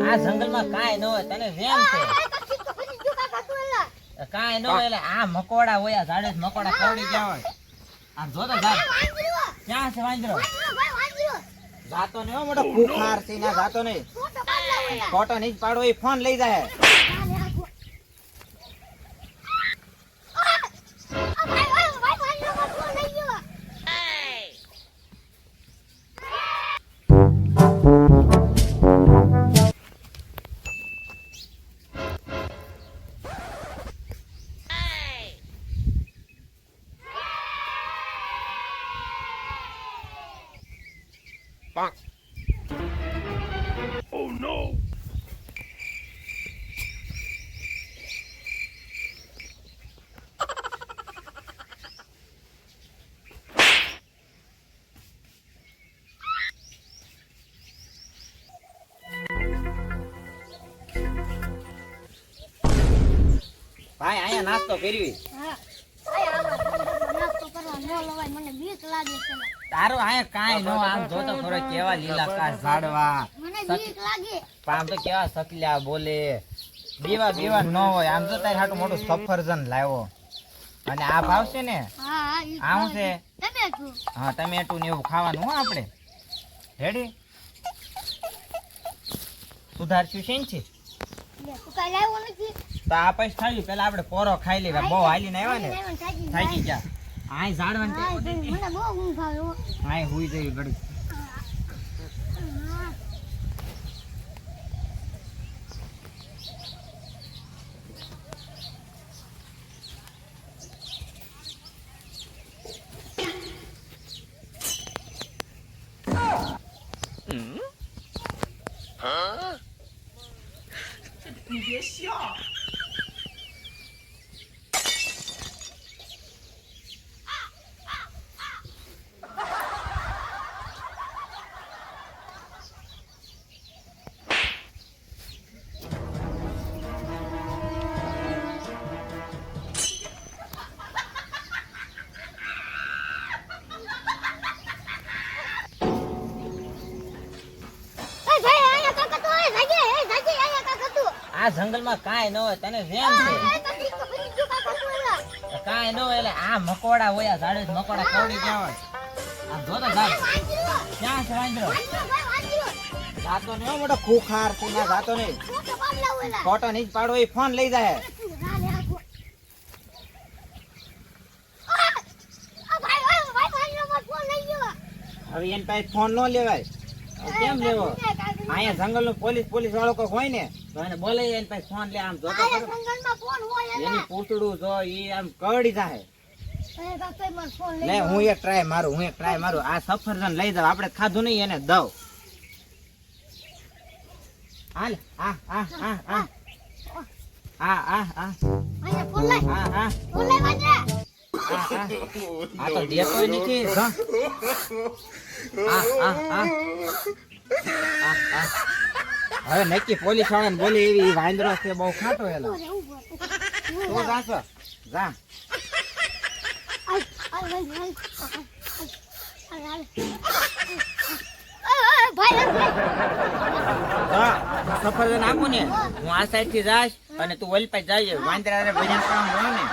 આ જંગલમાં કાંઈ ન હોય તને વેમ છે કાંઈ ન હોય એટલે આ મકોડા હોય આ ઝાડે મકોડા કરડી ગયા હોય આ જો તો ઝાડ ક્યાં છે વાંદરો જાતો ને મોટો ભૂખાર છે ના જાતો ને ફોટો નહીં પાડો એ ફોન લઈ જાય Oh no! ભાઈ આયા નાસ્તો કર્યો મને બીક લાગે છે તારો આયા કાંઈ નો આમ જોતો ખરો કેવા લીલા કા ઝાડવા મને બીક લાગે આમ તો કેવા સકલ્યા બોલે બીવા ન હોય આમ તો તારે હાટું મોટું સફરજન લાવ્યો અને આ ભાવશે ને હા આ શું છે ટમેટું હા ટમેટું ને એવું ખાવાનું હો આપણે રેડી સુધારશું છે ને છે તું કાઈ લાવ્યો નથી તો આ પૈસા ખાઈ પેલા આપણે પોરો ખાઈ લેવા બહુ હાલીને આવ્યા ને થાકી ગયા આય ઝાડવાન મને બહુ ઊંઘ આવે હો. આય હુઈ જઈ ઘડી એ ભાઈ આયા કાકા તો એ જાગે આયા કાકા તું આ જંગલમાં કાંઈ ન હોય તને વેમ છે કાંઈ ન હોય એટલે આ મકોડા હોય આ ઝાડે મકોડા કરડી ગયા હોય આ જો તો ઝાડ ક્યાં છે વાંદરો જાતો ને મોટો ભૂખાર છે ના જાતો ને ફોટો નહીં પાડો એ ફોન લઈ જાય હવે એની પાસે ફોન ન લેવાય કેમ લેવો અહીંયા જંગલ નું પોલીસ વાળો કોઈ હોય ને તો એને બોલે એની પાસે ફોન લે આમ જોતો એની પૂતળું જો એ આમ કરડી જાય લે હું એક ટ્રાય મારું આ સફરજન લઈ જાવ આપણે ખાધું નહીં એને દઉં હાલ આ તો દેતો નથી હવે નક્કી પોલીસ વાળાને બોલી એવી વાંદરો છે બહુ ખાટો એલો તું જાશો જા સફરજન આપું ને હું આ સાઈડ થી જાશ અને તું ઓલી પાસે જાય વાંદરા ભજન કામ હોય ને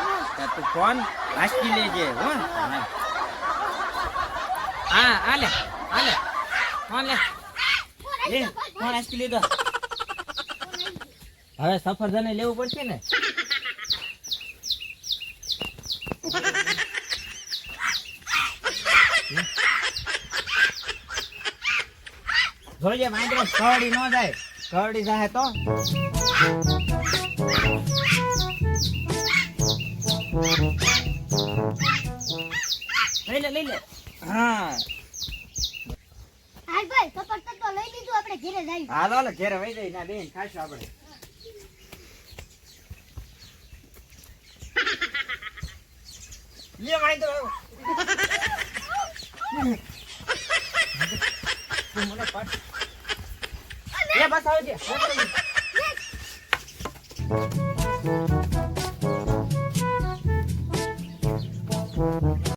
તું ફોન હાંસી લેજે હો હા લે ફોન લે ફોન હાંસી લીધો હવે સફરજન લેવું પડશે ને જોજે વાંદરો કરડી ન જાય કરડી જાય તો લઈ લે હા હાલ ભાઈ સફરજન તો લઈ લીધું આપણે ઘરે જઈએ હાલો ઘરે વઈ જઈ ના બેન ખાશું આપણે લે વાંદરો મને પાડ એ બસ આવજે